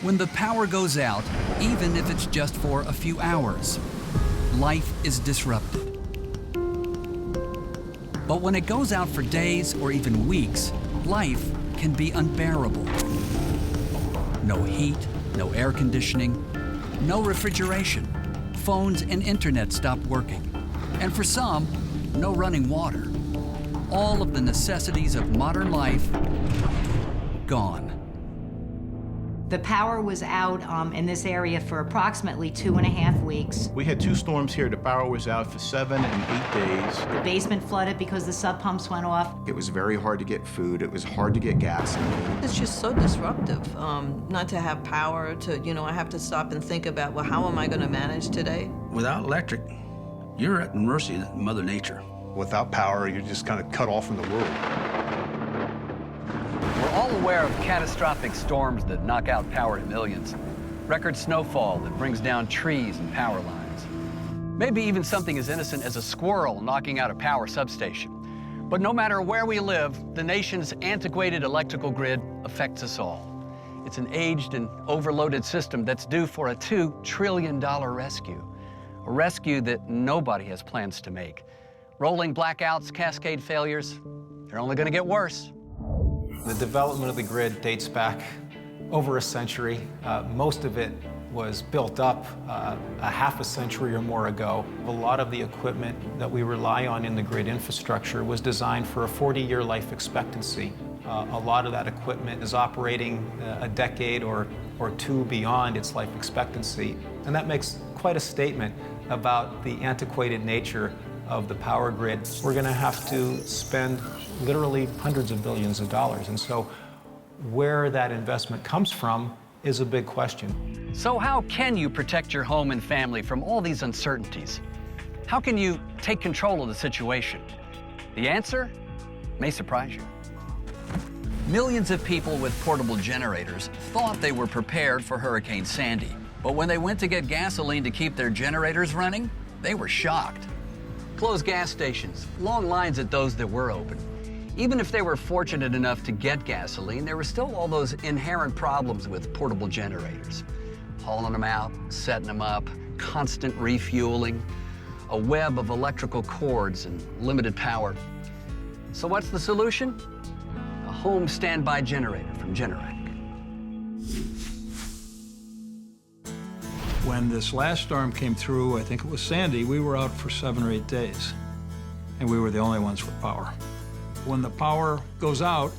When the power goes out, even if it's just for a few hours, life is disrupted. But when it goes out for days or even weeks, life can be unbearable. No heat, no air conditioning, no refrigeration. Phones and internet stop working. And for some, no running water. All of the necessities of modern life gone. The power was out in this area for approximately 2.5 weeks. We had 2 storms here. The power was out for 7 and 8 days. The basement flooded because the sub pumps went off. It was very hard to get food. It was hard to get gas. It's just so disruptive, not to have power, I have to stop and think about, well, how am I going to manage today? Without electric, you're at the mercy of Mother Nature. Without power, you're just kind of cut off from the world. We're all aware of catastrophic storms that knock out power to millions. Record snowfall that brings down trees and power lines. Maybe even something as innocent as a squirrel knocking out a power substation. But no matter where we live, the nation's antiquated electrical grid affects us all. It's an aged and overloaded system that's due for a $2 trillion rescue. A rescue that nobody has plans to make. Rolling blackouts, cascade failures, they're only going to get worse. The development of the grid dates back over a century. Most of it was built up a half a century or more ago. A lot of the equipment that we rely on in the grid infrastructure was designed for a 40-year life expectancy. A lot of that equipment is operating a decade or 2 beyond its life expectancy. And that makes quite a statement about the antiquated nature of the power grid. We're going to have to spend literally hundreds of billions of dollars. And so where that investment comes from is a big question. So how can you protect your home and family from all these uncertainties? How can you take control of the situation? The answer may surprise you. Millions of people with portable generators thought they were prepared for Hurricane Sandy. But when they went to get gasoline to keep their generators running, they were shocked. Closed gas stations, long lines at those that were open. Even if they were fortunate enough to get gasoline, there were still all those inherent problems with portable generators. Hauling them out, setting them up, constant refueling, a web of electrical cords and limited power. So what's the solution? A home standby generator from Generac. When this last storm came through, I think it was Sandy, we were out for 7 or 8 days, and we were the only ones with power. When the power goes out,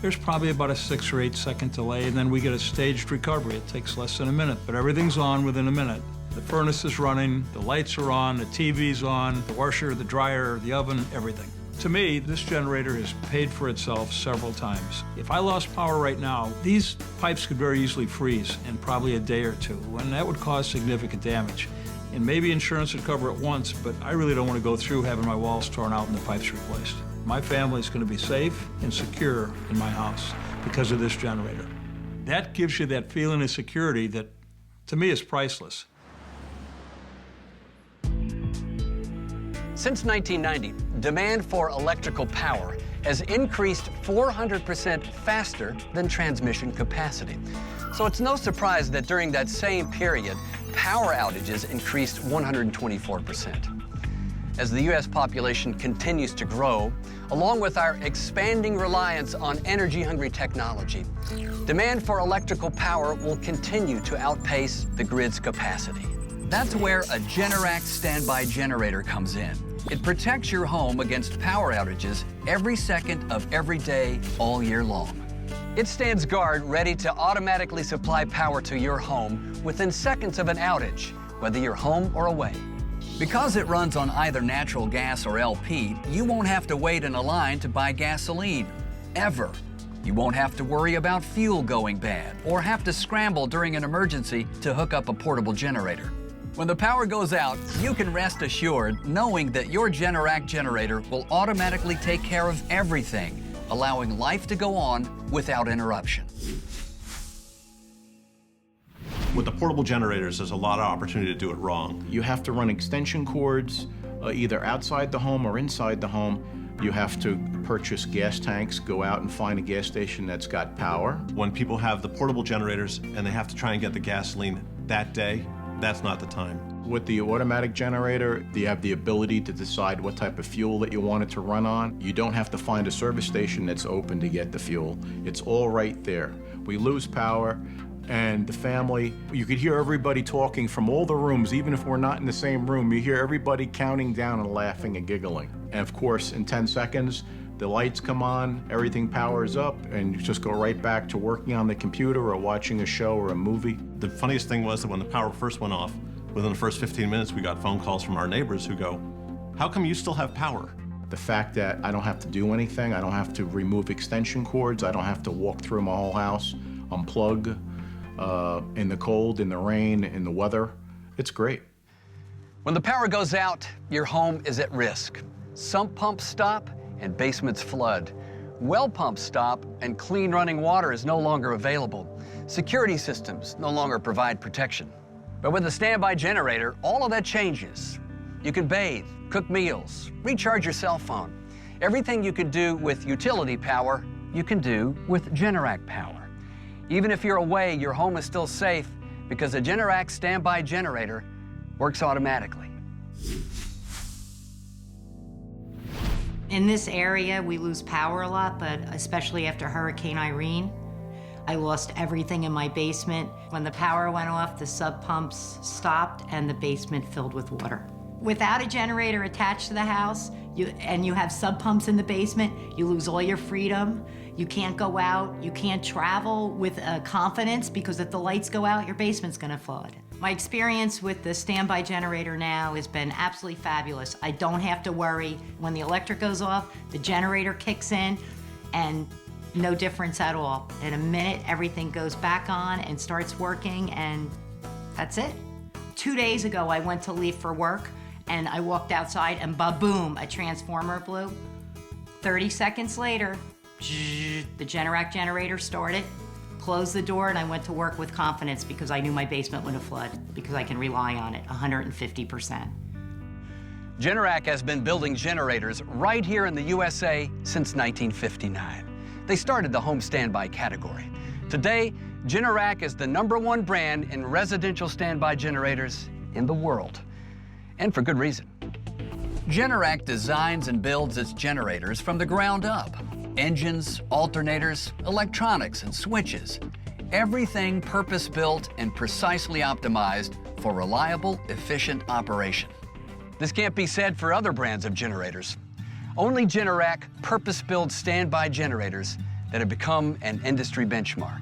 there's probably about a 6 or 8 second delay, and then we get a staged recovery. It takes less than a minute, but everything's on within a minute. The furnace is running, the lights are on, the TV's on, the washer, the dryer, the oven, everything. To me, this generator has paid for itself several times. If I lost power right now, these pipes could very easily freeze in probably a day or 2, and that would cause significant damage. And maybe insurance would cover it once, but I really don't want to go through having my walls torn out and the pipes replaced. My family's going to be safe and secure in my house because of this generator. That gives you that feeling of security that, to me, is priceless. Since 1990, demand for electrical power has increased 400% faster than transmission capacity. So it's no surprise that during that same period, power outages increased 124%. As the U.S. population continues to grow, along with our expanding reliance on energy-hungry technology, demand for electrical power will continue to outpace the grid's capacity. That's where a Generac standby generator comes in. It protects your home against power outages every second of every day, all year long. It stands guard ready to automatically supply power to your home within seconds of an outage, whether you're home or away. Because it runs on either natural gas or LP, you won't have to wait in a line to buy gasoline, ever. You won't have to worry about fuel going bad or have to scramble during an emergency to hook up a portable generator. When the power goes out, you can rest assured knowing that your Generac generator will automatically take care of everything, allowing life to go on without interruption. With the portable generators, there's a lot of opportunity to do it wrong. You have to run extension cords either outside the home or inside the home. You have to purchase gas tanks, go out and find a gas station that's got power. When people have the portable generators and they have to try and get the gasoline that day, that's not the time. With the automatic generator, you have the ability to decide what type of fuel that you want it to run on. You don't have to find a service station that's open to get the fuel. It's all right there. We lose power, and the family, you could hear everybody talking from all the rooms, even if we're not in the same room. You hear everybody counting down and laughing and giggling. And of course, in 10 seconds, the lights come on, everything powers up, and you just go right back to working on the computer or watching a show or a movie. The funniest thing was that when the power first went off, within the first 15 minutes, we got phone calls from our neighbors who go, "How come you still have power?" The fact that I don't have to do anything, I don't have to remove extension cords, I don't have to walk through my whole house, unplug, in the cold, in the rain, in the weather, it's great. When the power goes out, your home is at risk. Sump pumps stop and basements flood. Well pumps stop and clean running water is no longer available. Security systems no longer provide protection. But with a standby generator, all of that changes. You can bathe, cook meals, recharge your cell phone. Everything you can do with utility power, you can do with Generac power. Even if you're away, your home is still safe because a Generac standby generator works automatically. In this area, we lose power a lot, but especially after Hurricane Irene. I lost everything in my basement. When the power went off, the sub pumps stopped and the basement filled with water. Without a generator attached to the house, you have sub pumps in the basement, you lose all your freedom. You can't go out, you can't travel with confidence because if the lights go out, your basement's gonna flood. My experience with the standby generator now has been absolutely fabulous. I don't have to worry. When the electric goes off, the generator kicks in and no difference at all. In a minute, everything goes back on and starts working, and that's it. 2 days ago, I went to leave for work and I walked outside and ba-boom, a transformer blew. 30 seconds later, the Generac generator started, closed the door, and I went to work with confidence because I knew my basement wouldn't flood because I can rely on it 150%. Generac has been building generators right here in the USA since 1959. They started the home standby category. Today, Generac is the #1 brand in residential standby generators in the world, and for good reason. Generac designs and builds its generators from the ground up. Engines, alternators, electronics, and switches. Everything purpose-built and precisely optimized for reliable, efficient operation. This can't be said for other brands of generators. Only Generac purpose-built standby generators that have become an industry benchmark.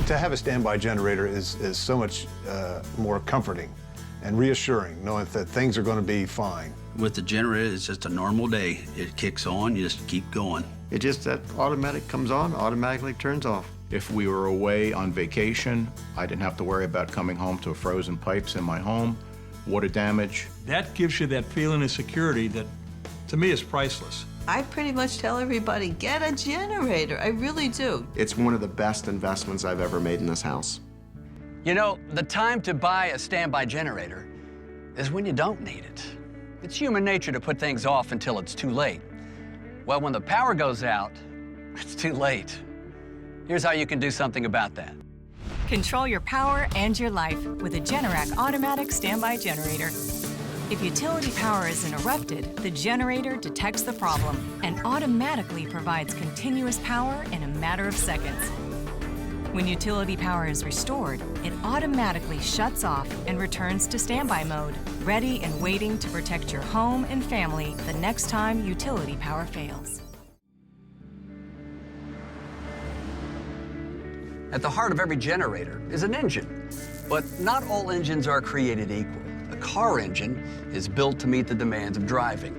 To have a standby generator is so much more comforting and reassuring, knowing that things are going to be fine. With the generator, it's just a normal day. It kicks on, you just keep going. It just, that automatic comes on, automatically turns off. If we were away on vacation, I didn't have to worry about coming home to frozen pipes in my home, water damage. That gives you that feeling of security that, to me, is priceless. I pretty much tell everybody, get a generator. I really do. It's one of the best investments I've ever made in this house. You know, the time to buy a standby generator is when you don't need it. It's human nature to put things off until it's too late. Well, when the power goes out, it's too late. Here's how you can do something about that. Control your power and your life with a Generac automatic standby generator. If utility power is interrupted, the generator detects the problem and automatically provides continuous power in a matter of seconds. When utility power is restored, it automatically shuts off and returns to standby mode, ready and waiting to protect your home and family the next time utility power fails. At the heart of every generator is an engine, but not all engines are created equal. A car engine is built to meet the demands of driving.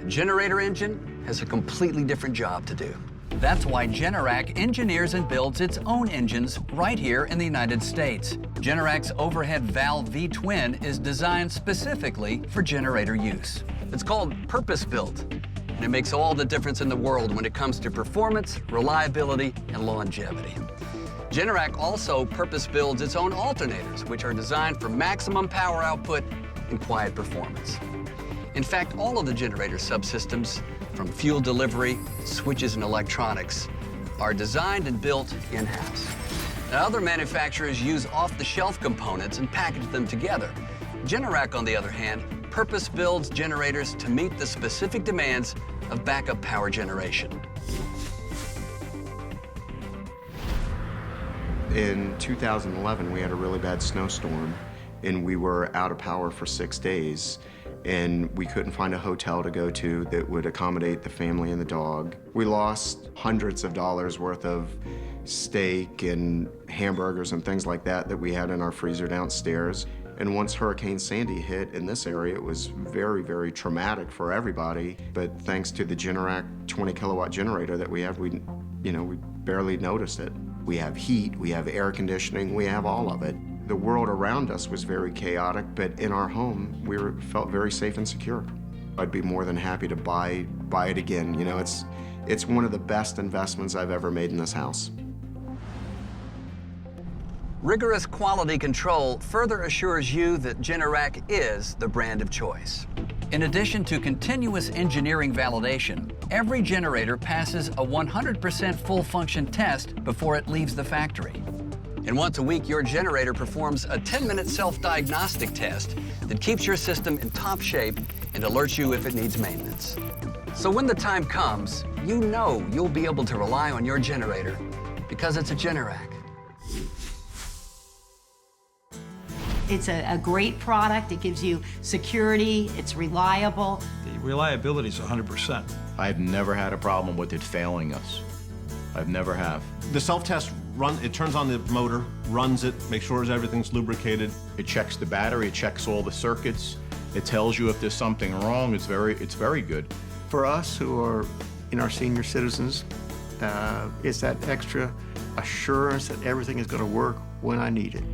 A generator engine has a completely different job to do. That's why Generac engineers and builds its own engines right here in the United States. Generac's overhead valve V-twin is designed specifically for generator use. It's called purpose-built, and it makes all the difference in the world when it comes to performance, reliability, and longevity. Generac also purpose-builds its own alternators, which are designed for maximum power output and quiet performance. In fact, all of the generator subsystems, from fuel delivery, switches, and electronics, are designed and built in-house. Now, other manufacturers use off-the-shelf components and package them together. Generac, on the other hand, purpose builds generators to meet the specific demands of backup power generation. In 2011, we had a really bad snowstorm, and we were out of power for 6 days, and we couldn't find a hotel to go to that would accommodate the family and the dog. We lost hundreds of dollars worth of steak and hamburgers and things like that that we had in our freezer downstairs. And once Hurricane Sandy hit in this area, it was very, very traumatic for everybody. But thanks to the Generac 20 kilowatt generator that we have, we barely noticed it. We have heat, we have air conditioning, we have all of it. The world around us was very chaotic, but in our home, we felt very safe and secure. I'd be more than happy to buy it again. You know, it's one of the best investments I've ever made in this house. Rigorous quality control further assures you that Generac is the brand of choice. In addition to continuous engineering validation, every generator passes a 100% full function test before it leaves the factory. And once a week, your generator performs a 10-minute self-diagnostic test that keeps your system in top shape and alerts you if it needs maintenance. So when the time comes, you know you'll be able to rely on your generator because it's a Generac. It's a great product. It gives you security. It's reliable. The reliability is 100%. I've never had a problem with it failing us. I've never have. The self-test it turns on the motor, runs it, makes sure everything's lubricated. It checks the battery, it checks all the circuits. It tells you if there's something wrong. It's very good. For us who are in our senior citizens, it's that extra assurance that everything is going to work when I need it.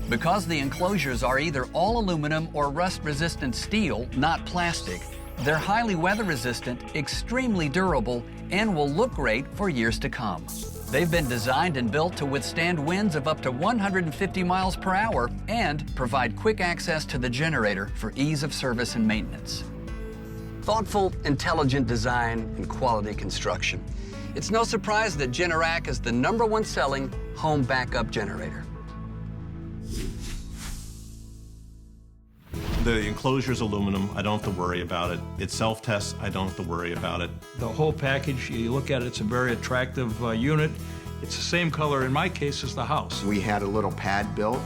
Because the enclosures are either all aluminum or rust-resistant steel, not plastic, they're highly weather-resistant, extremely durable, and will look great for years to come. They've been designed and built to withstand winds of up to 150 miles per hour and provide quick access to the generator for ease of service and maintenance. Thoughtful, intelligent design and quality construction. It's no surprise that Generac is the #1 selling home backup generator. The enclosure's aluminum, I don't have to worry about it. It self-tests, I don't have to worry about it. The whole package, you look at it, it's a very attractive unit. It's the same color, in my case, as the house. We had a little pad built.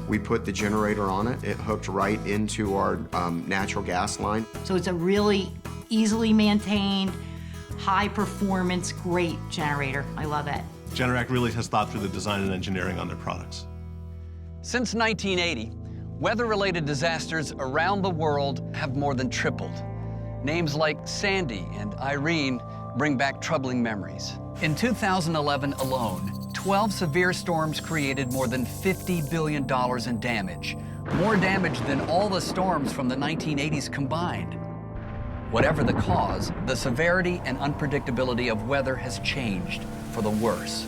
We put the generator on it. It hooked right into our natural gas line. So it's a really easily maintained, high performance, great generator. I love it. Generac really has thought through the design and engineering on their products. Since 1980, weather-related disasters around the world have more than tripled. Names like Sandy and Irene bring back troubling memories. In 2011 alone, 12 severe storms created more than $50 billion in damage, more damage than all the storms from the 1980s combined. Whatever the cause, the severity and unpredictability of weather has changed for the worse.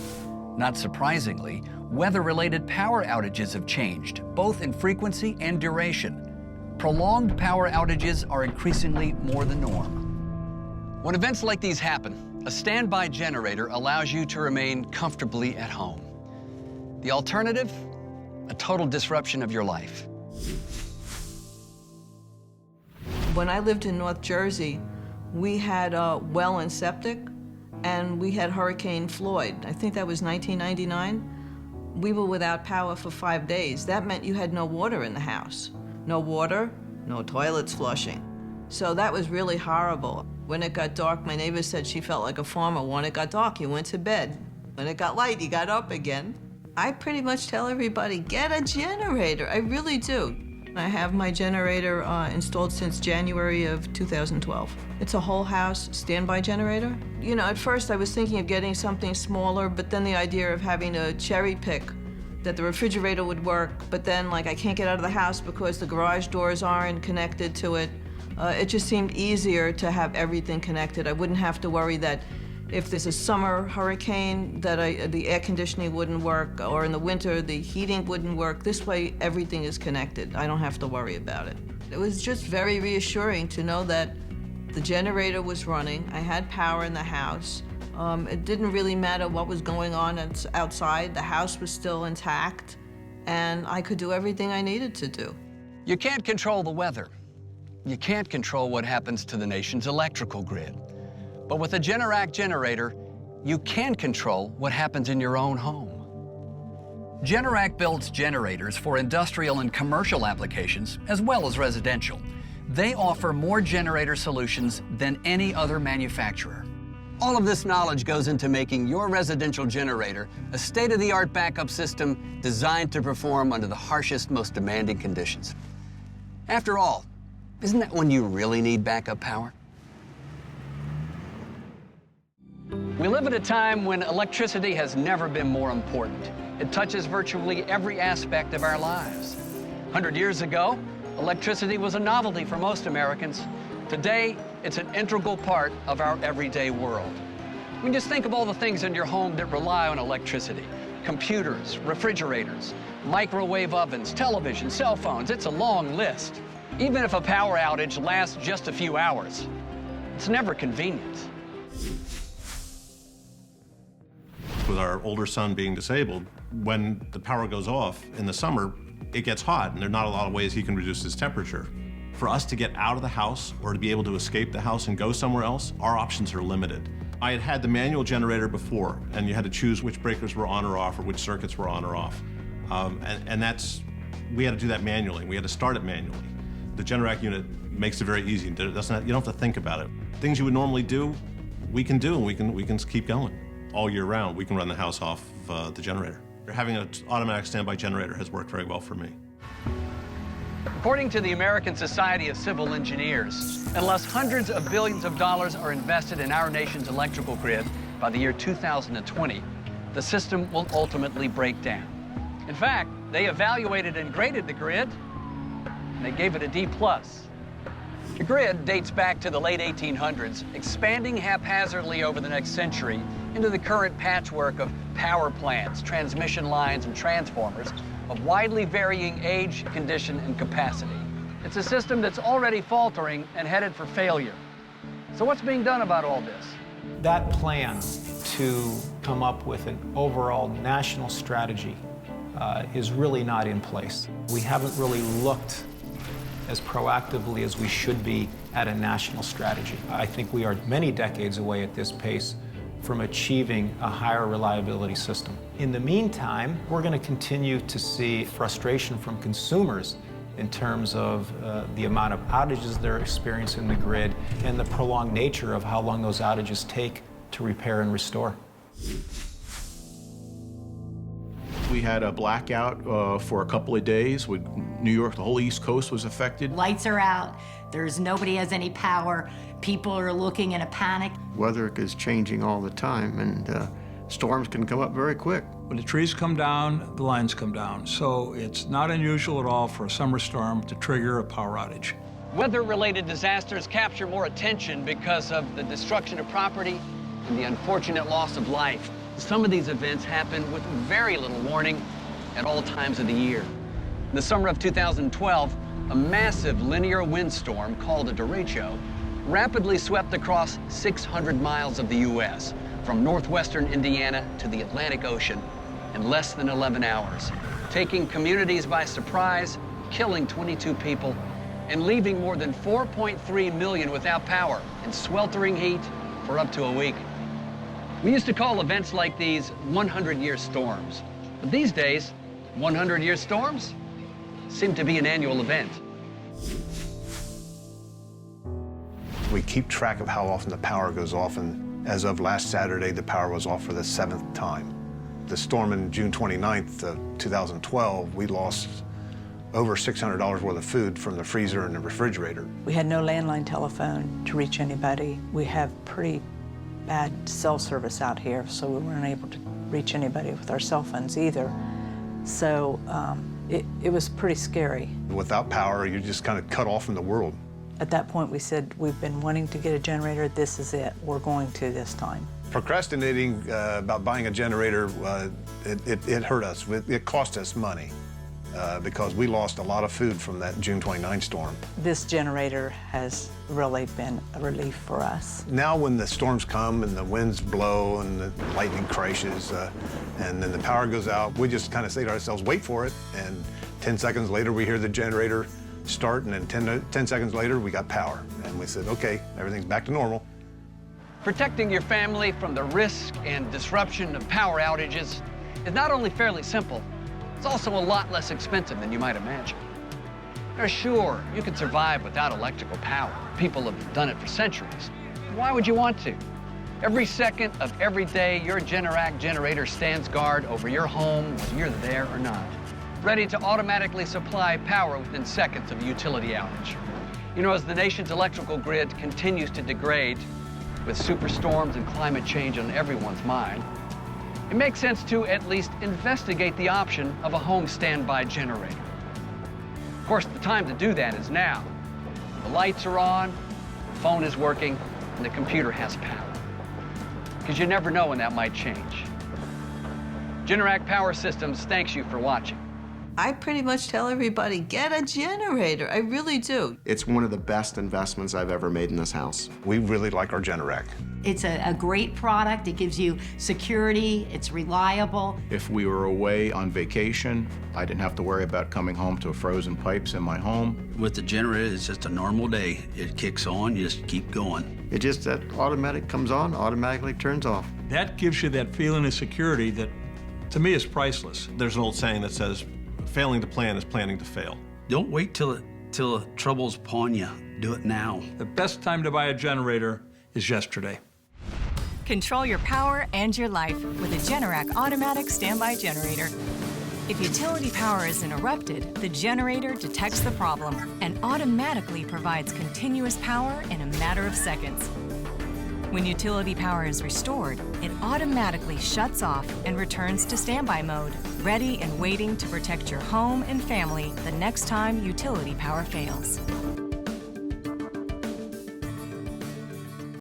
Not surprisingly, weather-related power outages have changed, both in frequency and duration. Prolonged power outages are increasingly more the norm. When events like these happen, a standby generator allows you to remain comfortably at home. The alternative? A total disruption of your life. When I lived in North Jersey, we had a well and septic, and we had Hurricane Floyd. I think that was 1999. We were without power for 5 days. That meant you had no water in the house. No water, no toilets flushing. So that was really horrible. When it got dark, my neighbor said she felt like a farmer. When it got dark, you went to bed. When it got light, you got up again. I pretty much tell everybody, get a generator. I really do. I have my generator installed since January of 2012. It's a whole house standby generator. You know, at first I was thinking of getting something smaller, but then the idea of having a cherry pick that the refrigerator would work, but then like I can't get out of the house because the garage doors aren't connected to it. It just seemed easier to have everything connected. I wouldn't have to worry that if there's a summer hurricane that the air conditioning wouldn't work, or in the winter the heating wouldn't work. This way everything is connected. I don't have to worry about it. It was just very reassuring to know that the generator was running. I had power in the house. It didn't really matter what was going on outside. The house was still intact, and I could do everything I needed to do. You can't control the weather. You can't control what happens to the nation's electrical grid. But with a Generac generator, you can control what happens in your own home. Generac builds generators for industrial and commercial applications, as well as residential. They offer more generator solutions than any other manufacturer. All of this knowledge goes into making your residential generator a state-of-the-art backup system designed to perform under the harshest, most demanding conditions. After all, isn't that when you really need backup power? We live at a time when electricity has never been more important. It touches virtually every aspect of our lives. 100 years ago, electricity was a novelty for most Americans. Today, it's an integral part of our everyday world. I mean, just think of all the things in your home that rely on electricity. Computers, refrigerators, microwave ovens, television, cell phones. It's a long list. Even if a power outage lasts just a few hours, it's never convenient. With our older son being disabled, when the power goes off in the summer, it gets hot, and there are not a lot of ways he can reduce his temperature. For us to get out of the house or to be able to escape the house and go somewhere else, our options are limited. I had had the manual generator before, and you had to choose which breakers were on or off or which circuits were on or off. We had to do that manually. We had to start it manually. The Generac unit makes it very easy. You don't have to think about it. Things you would normally do, we can do, and we can keep going. All year round, we can run the house off the generator. Having an automatic standby generator has worked very well for me. According to the American Society of Civil Engineers, unless hundreds of billions of dollars are invested in our nation's electrical grid by the year 2020, the system will ultimately break down. In fact, they evaluated and graded the grid, and they gave it a D+. The grid dates back to the late 1800s, expanding haphazardly over the next century into the current patchwork of power plants, transmission lines, and transformers of widely varying age, condition, and capacity. It's a system that's already faltering and headed for failure. So what's being done about all this? That plan to come up with an overall national strategy is really not in place. We haven't really looked as proactively as we should be at a national strategy. I think we are many decades away at this pace from achieving a higher reliability system. In the meantime, we're going to continue to see frustration from consumers in terms of the amount of outages they're experiencing in the grid and the prolonged nature of how long those outages take to repair and restore. We had a blackout for a couple of days with New York. The whole East Coast was affected. Lights are out. Nobody has any power. People are looking in a panic. Weather is changing all the time, and storms can come up very quick. When the trees come down, the lines come down. So it's not unusual at all for a summer storm to trigger a power outage. Weather-related disasters capture more attention because of the destruction of property and the unfortunate loss of life. Some of these events happen with very little warning at all times of the year. In the summer of 2012, a massive linear windstorm called a derecho rapidly swept across 600 miles of the U.S., from northwestern Indiana to the Atlantic Ocean in less than 11 hours, taking communities by surprise, killing 22 people, and leaving more than 4.3 million without power in sweltering heat for up to a week. We used to call events like these 100-year storms. But these days, 100-year storms seem to be an annual event. We keep track of how often the power goes off, and as of last Saturday, the power was off for the 7th time. The storm in June 29th of 2012, we lost over $600 worth of food from the freezer and the refrigerator. We had no landline telephone to reach anybody. We have pretty bad cell service out here, so we weren't able to reach anybody with our cell phones either. So it was pretty scary. Without power, you're just kind of cut off from the world. At that point, we said, we've been wanting to get a generator. This is it. We're going to this time. Procrastinating about buying a generator, it hurt us. It cost us money. because we lost a lot of food from that June 29 storm. This generator has really been a relief for us. Now when the storms come and the winds blow and the lightning crashes and then the power goes out, we just kind of say to ourselves, wait for it. And 10 seconds later, we hear the generator start, and then 10 seconds later, we got power. And we said, okay, everything's back to normal. Protecting your family from the risk and disruption of power outages is not only fairly simple, it's also a lot less expensive than you might imagine. Now, sure, you can survive without electrical power. People have done it for centuries. Why would you want to? Every second of every day, your Generac generator stands guard over your home, whether you're there or not, ready to automatically supply power within seconds of a utility outage. You know, as the nation's electrical grid continues to degrade, with superstorms and climate change on everyone's mind, it makes sense to at least investigate the option of a home standby generator. Of course, the time to do that is now. The lights are on, the phone is working, and the computer has power. Because you never know when that might change. Generac Power Systems thanks you for watching. I pretty much tell everybody, get a generator. I really do. It's one of the best investments I've ever made in this house. We really like our Generac. It's a great product. It gives you security. It's reliable. If we were away on vacation, I didn't have to worry about coming home to frozen pipes in my home. With the generator, it's just a normal day. It kicks on, you just keep going. It just, that automatic comes on, automatically turns off. That gives you that feeling of security that, to me, is priceless. There's an old saying that says, failing to plan is planning to fail. Don't wait till the trouble's upon you. Do it now. The best time to buy a generator is yesterday. Control your power and your life with a Generac automatic standby generator. If utility power is interrupted, the generator detects the problem and automatically provides continuous power in a matter of seconds. When utility power is restored, it automatically shuts off and returns to standby mode, ready and waiting to protect your home and family the next time utility power fails.